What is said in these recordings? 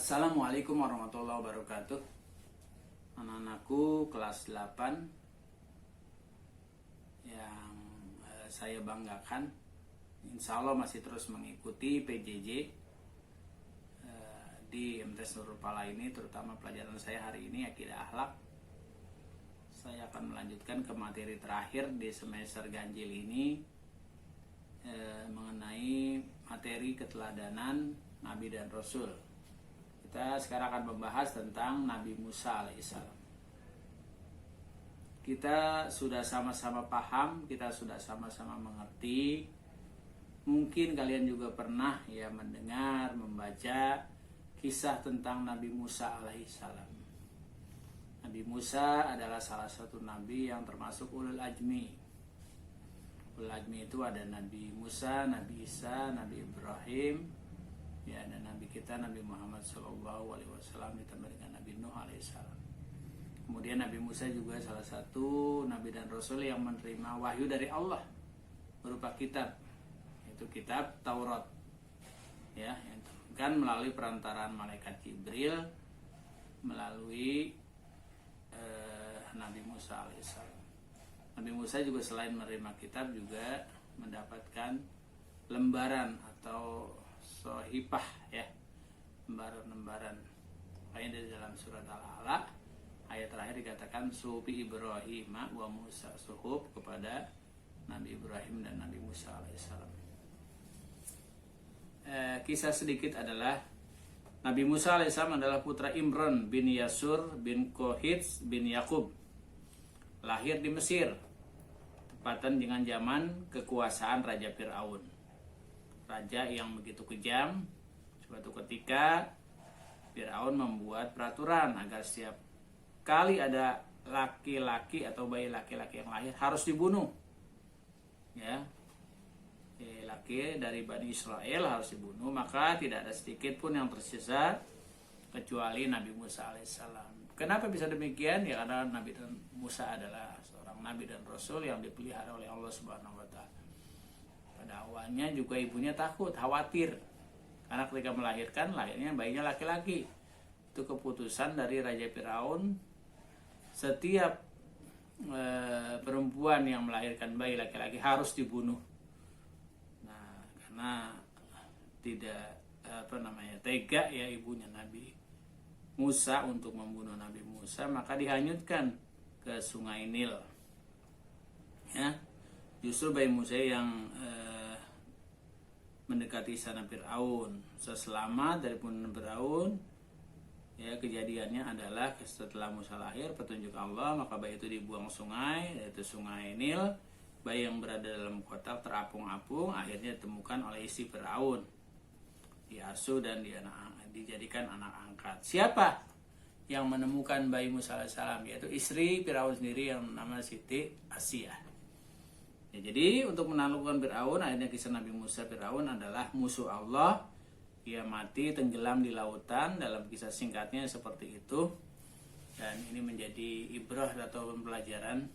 Assalamualaikum warahmatullahi wabarakatuh. Anak-anakku kelas 8 yang saya banggakan, insya Allah masih terus mengikuti PJJ di MTs Nurul Pala ini, terutama pelajaran saya hari ini Akidah Akhlak. Saya akan melanjutkan ke materi terakhir di semester ganjil ini, mengenai materi keteladanan Nabi dan Rasul. Kita sekarang akan membahas tentang Nabi Musa alaihissalam. Kita sudah sama-sama paham, kita sudah sama-sama mengerti. Mungkin kalian juga pernah mendengar, membaca kisah tentang Nabi Musa alaihissalam. Nabi Musa adalah salah satu nabi yang termasuk ulul azmi. Ulul azmi itu ada Nabi Musa, Nabi Isa, Nabi Ibrahim, dan Nabi kita Nabi Muhammad SAW ditambah dengan Nabi Nuh alaihissalam. Kemudian Nabi Musa juga salah satu Nabi dan Rasul yang menerima wahyu dari Allah berupa kitab, yaitu kitab Taurat, yang turunkan melalui perantaraan malaikat Jibril melalui Nabi Musa alaihissalam. Nabi Musa juga selain menerima kitab juga mendapatkan lembaran atau sohipah, lembaran-lembaran. Makanya dari dalam surat Al-A'la ayat terakhir dikatakan suhufi Ibrahim wa Musa, suhuf kepada Nabi Ibrahim dan Nabi Musa alaihissalam. Kisah sedikit adalah Nabi Musa alaihissalam adalah putra Imran bin Yasur bin Kohits bin Yakub, lahir di Mesir, tepatan dengan zaman kekuasaan Raja Fir'aun, raja yang begitu kejam. Suatu ketika Fir'aun membuat peraturan agar setiap kali ada laki-laki atau bayi laki-laki yang lahir harus dibunuh. Laki dari Bani Israel harus dibunuh, maka tidak ada sedikit pun yang tersisa kecuali Nabi Musa alaihissalam. Kenapa bisa demikian? Karena Nabi dan Musa adalah seorang Nabi dan Rasul yang dipelihara oleh Allah Subhanahu wa Ta'ala. Pada awalnya juga ibunya takut, khawatir, karena ketika melahirkan, lahirnya bayinya laki-laki. Itu keputusan dari Raja Fir'aun, setiap perempuan yang melahirkan bayi laki-laki harus dibunuh. Nah, karena tidak tega ibunya Nabi Musa untuk membunuh Nabi Musa, maka dihanyutkan ke Sungai Nil. Justru bayi Musa yang mendekati istana Fir'aun. Seselamat dari pembunuhan Fir'aun, kejadiannya adalah setelah Musa lahir, petunjuk Allah, maka bayi itu dibuang sungai, yaitu Sungai Nil. Bayi yang berada dalam kotak terapung-apung akhirnya ditemukan oleh istri Fir'aun, diasuh dan dijadikan anak angkat. Siapa yang menemukan bayi Musa alaihissalam? Yaitu istri Fir'aun sendiri yang bernama Siti Asyah. Jadi untuk menaklukkan Fir'aun, akhirnya kisah Nabi Musa Fir'aun adalah musuh Allah. Ia mati tenggelam di lautan, dalam kisah singkatnya seperti itu. Dan ini menjadi ibrah atau pembelajaran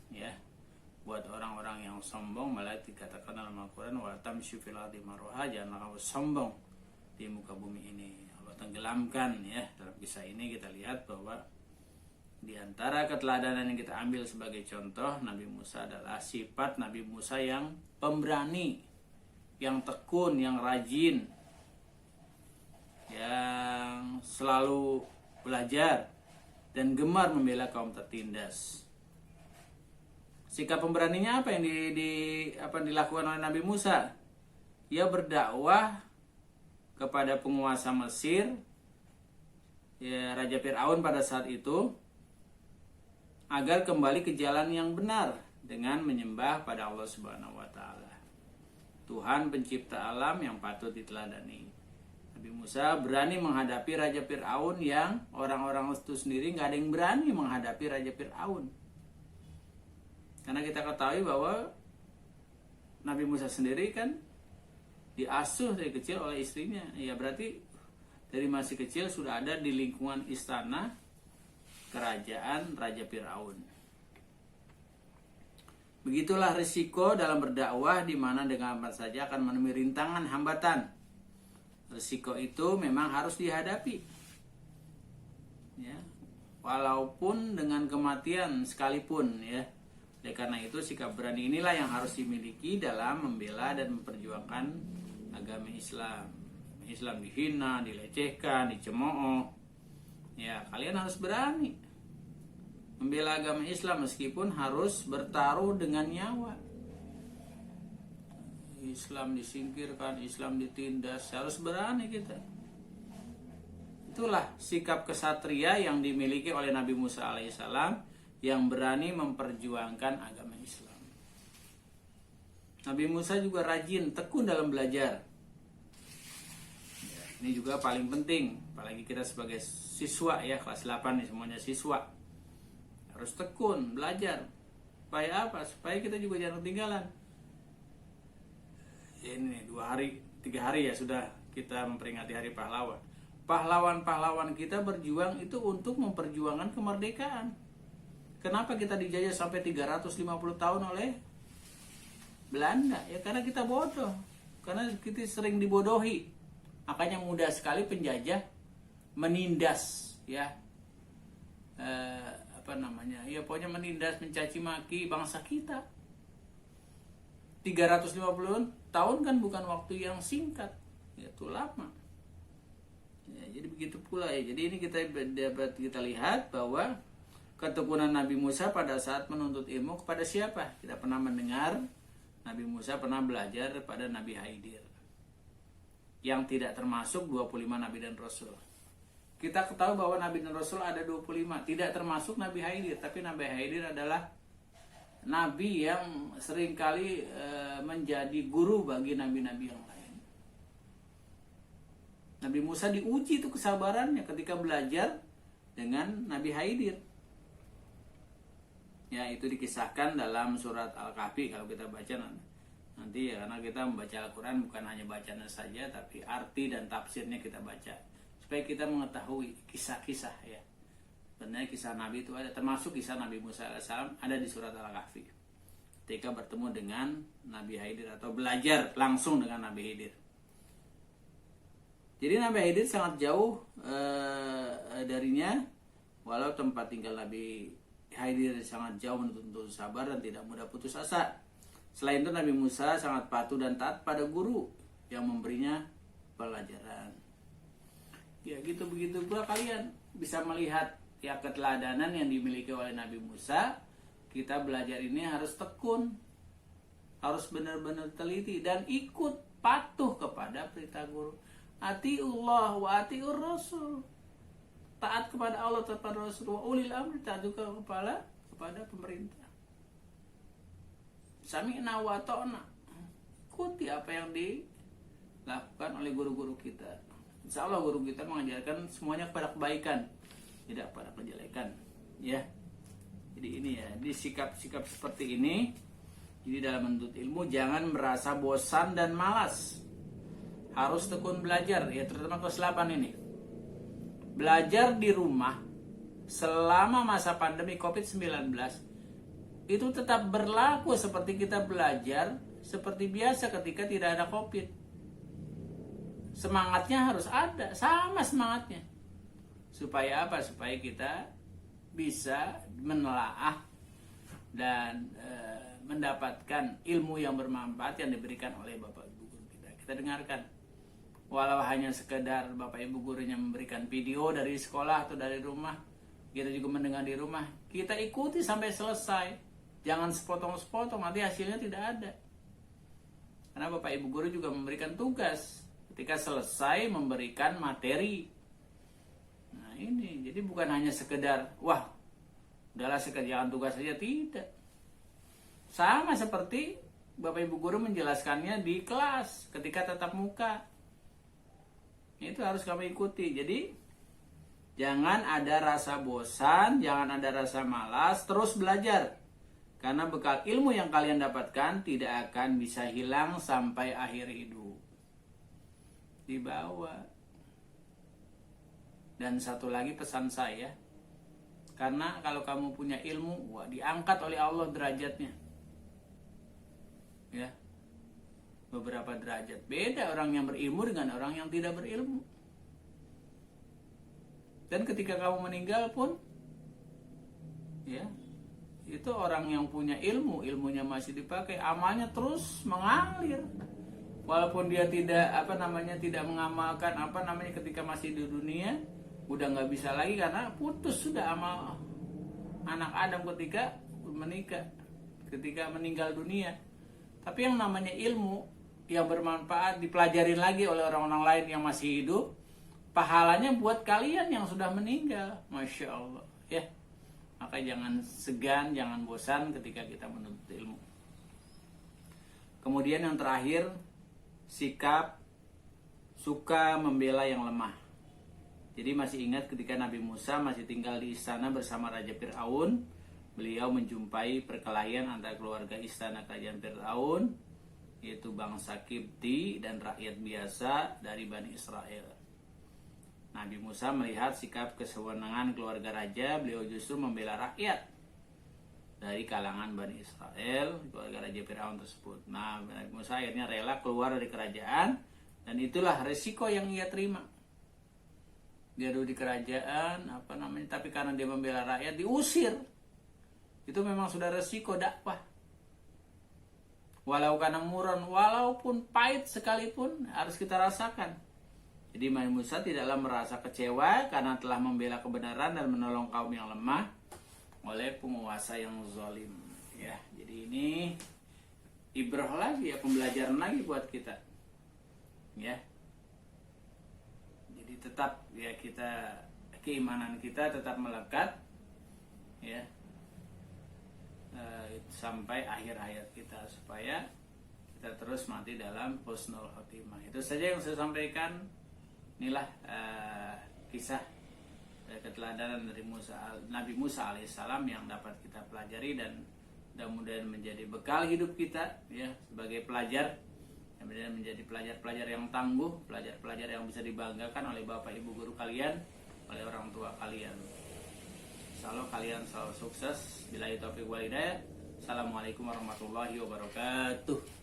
buat orang-orang yang sombong. Malah dikatakan dalam Al-Quran, wa tamsyu fil ardi marha, janganlah kamu sombong di muka bumi ini. Allah tenggelamkan. Dalam kisah ini kita lihat bahwa di antara keteladanan yang kita ambil sebagai contoh Nabi Musa adalah sifat Nabi Musa yang pemberani, yang tekun, yang rajin, yang selalu belajar dan gemar membela kaum tertindas. Sikap pemberaninya apa yang dilakukan oleh Nabi Musa? Ia berdakwah kepada penguasa Mesir, Raja Fir'aun pada saat itu, agar kembali ke jalan yang benar dengan menyembah pada Allah Subhanahu wa Ta'ala, Tuhan pencipta alam yang patut diteladani. Nabi Musa berani menghadapi Raja Fir'aun yang orang-orang itu sendiri nggak ada yang berani menghadapi Raja Fir'aun. Karena kita ketahui bahwa Nabi Musa sendiri kan diasuh dari kecil oleh istrinya. Berarti dari masih kecil sudah ada di lingkungan istana kerajaan Raja Fir'aun. Begitulah risiko dalam berdakwah, di mana dengan apa saja akan menemui rintangan, hambatan. Risiko itu memang harus dihadapi. ya, walaupun dengan kematian sekalipun ya. Oleh karena itu sikap berani inilah yang harus dimiliki dalam membela dan memperjuangkan agama Islam. Islam dihina, dilecehkan, dicemooh. Ya, kalian harus berani membela agama Islam meskipun harus bertaruh dengan nyawa. Islam disingkirkan, Islam ditindas, harus berani kita. Itulah sikap kesatria yang dimiliki oleh Nabi Musa alaihissalam yang berani memperjuangkan agama Islam. Nabi Musa juga rajin, tekun dalam belajar. Ya, ini juga paling penting, apalagi kita sebagai siswa ya, kelas 8 nih semuanya siswa. Harus tekun belajar. Supaya apa? Supaya kita juga jangan ketinggalan. Ini 2 hari, 3 hari ya sudah kita memperingati Hari Pahlawan. Pahlawan-pahlawan kita berjuang itu untuk memperjuangkan kemerdekaan. Kenapa kita dijajah sampai 350 tahun oleh Belanda? Ya karena kita bodoh. Karena kita sering dibodohi. Makanya mudah sekali penjajah menindas ya. Ya pokoknya menindas, mencaci maki bangsa kita. 350 tahun kan bukan waktu yang singkat, itu lama. Ya, jadi begitu pula ya. Jadi ini dapat kita lihat bahwa ketekunan Nabi Musa pada saat menuntut ilmu kepada siapa? Kita pernah mendengar Nabi Musa pernah belajar pada Nabi Khidir, yang tidak termasuk 25 Nabi dan Rasul. Kita ketahui bahwa Nabi dan Rasul ada 25, tidak termasuk Nabi Khidir. Tapi Nabi Khidir adalah Nabi yang seringkali menjadi guru bagi nabi-nabi yang lain. Nabi Musa diuji itu kesabarannya ketika belajar dengan Nabi Khidir. Ya, itu dikisahkan dalam surat Al-Kahfi kalau kita baca nanti ya, karena kita membaca Al-Quran bukan hanya bacanya saja, tapi arti dan tafsirnya kita baca supaya kita mengetahui kisah-kisah ya. Sebenarnya kisah Nabi itu ada, termasuk kisah Nabi Musa AS ada di surat Al-Kahfi ketika bertemu dengan Nabi Khidir atau belajar langsung dengan Nabi Khidir. Jadi Nabi Khidir sangat jauh darinya, walau tempat tinggal Nabi Khidir sangat jauh menuntut sabar dan tidak mudah putus asa. Selain itu Nabi Musa sangat patuh dan taat pada guru yang memberinya pelajaran. Ya gitu begitu pula kalian bisa melihat ya keteladanan yang dimiliki oleh Nabi Musa. Kita belajar ini harus tekun, harus benar-benar teliti dan ikut patuh kepada perintah guru. Atiullah wa atiur rasul. Taat kepada Allah, taat kepada Rasul, wa ulil amri, taat juga kepada pemerintah. Sami'na wa ta'na. Ikuti apa yang dilakukan oleh guru-guru kita. Insya Allah guru kita mengajarkan semuanya kepada kebaikan, tidak pada kejelekan. Ya. Jadi ini ya, di sikap-sikap seperti ini, jadi dalam menuntut ilmu jangan merasa bosan dan malas. Harus tekun belajar, ya terutama kelas 8 ini. Belajar di rumah selama masa pandemi COVID-19 itu tetap berlaku seperti kita belajar seperti biasa ketika tidak ada COVID. Semangatnya harus ada, sama semangatnya. Supaya apa? Supaya kita bisa menelaah dan mendapatkan ilmu yang bermanfaat yang diberikan oleh Bapak Ibu guru kita. Kita dengarkan. Walau hanya sekedar Bapak Ibu gurunya memberikan video dari sekolah atau dari rumah, kita juga mendengar di rumah, kita ikuti sampai selesai. Jangan sepotong-sepotong, nanti hasilnya tidak ada. Karena Bapak Ibu guru juga memberikan tugas ketika selesai memberikan materi. Nah ini, jadi bukan hanya sekedar, wah, udahlah sekerjaan tugas saja, tidak. Sama seperti Bapak Ibu guru menjelaskannya di kelas ketika tatap muka. Itu harus kami ikuti. Jadi jangan ada rasa bosan, jangan ada rasa malas, terus belajar. Karena bekal ilmu yang kalian dapatkan tidak akan bisa hilang sampai akhir hidup. Dibawa. Dan satu lagi pesan saya, karena kalau kamu punya ilmu, wah, diangkat oleh Allah derajatnya. Ya. Beberapa derajat. Beda orang yang berilmu dengan orang yang tidak berilmu. Dan ketika kamu meninggal pun, ya, itu orang yang punya ilmu, ilmunya masih dipakai, amalnya terus mengalir. Walaupun dia tidak tidak mengamalkan ketika masih di dunia, udah nggak bisa lagi karena putus sudah amal anak Adam ketika menikah, ketika meninggal dunia. Tapi yang namanya ilmu yang bermanfaat dipelajarin lagi oleh orang-orang lain yang masih hidup, pahalanya buat kalian yang sudah meninggal. Masya Allah, ya. Maka jangan segan, jangan bosan ketika kita menuntut ilmu. Kemudian yang terakhir, sikap suka membela yang lemah. Jadi masih ingat ketika Nabi Musa masih tinggal di istana bersama Raja Fir'aun, beliau menjumpai perkelahian antara keluarga istana kerajaan Fir'aun, yaitu bangsa Kipti dan rakyat biasa dari Bani Israel. Nabi Musa melihat sikap kesewenangan keluarga raja, beliau justru membela rakyat dari kalangan Bani Israel, keluarga Raja Fir'aun tersebut. Nah, Nabi Musa akhirnya rela keluar dari kerajaan, dan itulah resiko yang ia terima. Dia duduk di kerajaan, tapi karena dia membela rakyat, diusir. Itu memang sudah resiko dakwah. Walau kana muron, walaupun pahit sekalipun, harus kita rasakan. Jadi Nabi Musa tidaklah merasa kecewa karena telah membela kebenaran dan menolong kaum yang lemah oleh penguasa yang zalim. Ya, jadi ini ibrah lagi, ya, pembelajaran lagi buat kita. Ya. Jadi tetap, ya, keimanan kita tetap melekat, ya, sampai akhir hayat kita, supaya kita terus mati dalam husnul khotimah. Itu saja yang saya sampaikan. Inilah kisah keteladanan dari Nabi Musa alaihissalam yang dapat kita pelajari dan mudah-mudahan menjadi bekal hidup kita, ya, sebagai pelajar, kemudian menjadi pelajar-pelajar yang tangguh, pelajar-pelajar yang bisa dibanggakan oleh bapak ibu guru kalian, oleh orang tua kalian. Insyaallah kalian selalu sukses. Billahi taufiq wal hidayah. Assalamualaikum warahmatullahi wabarakatuh.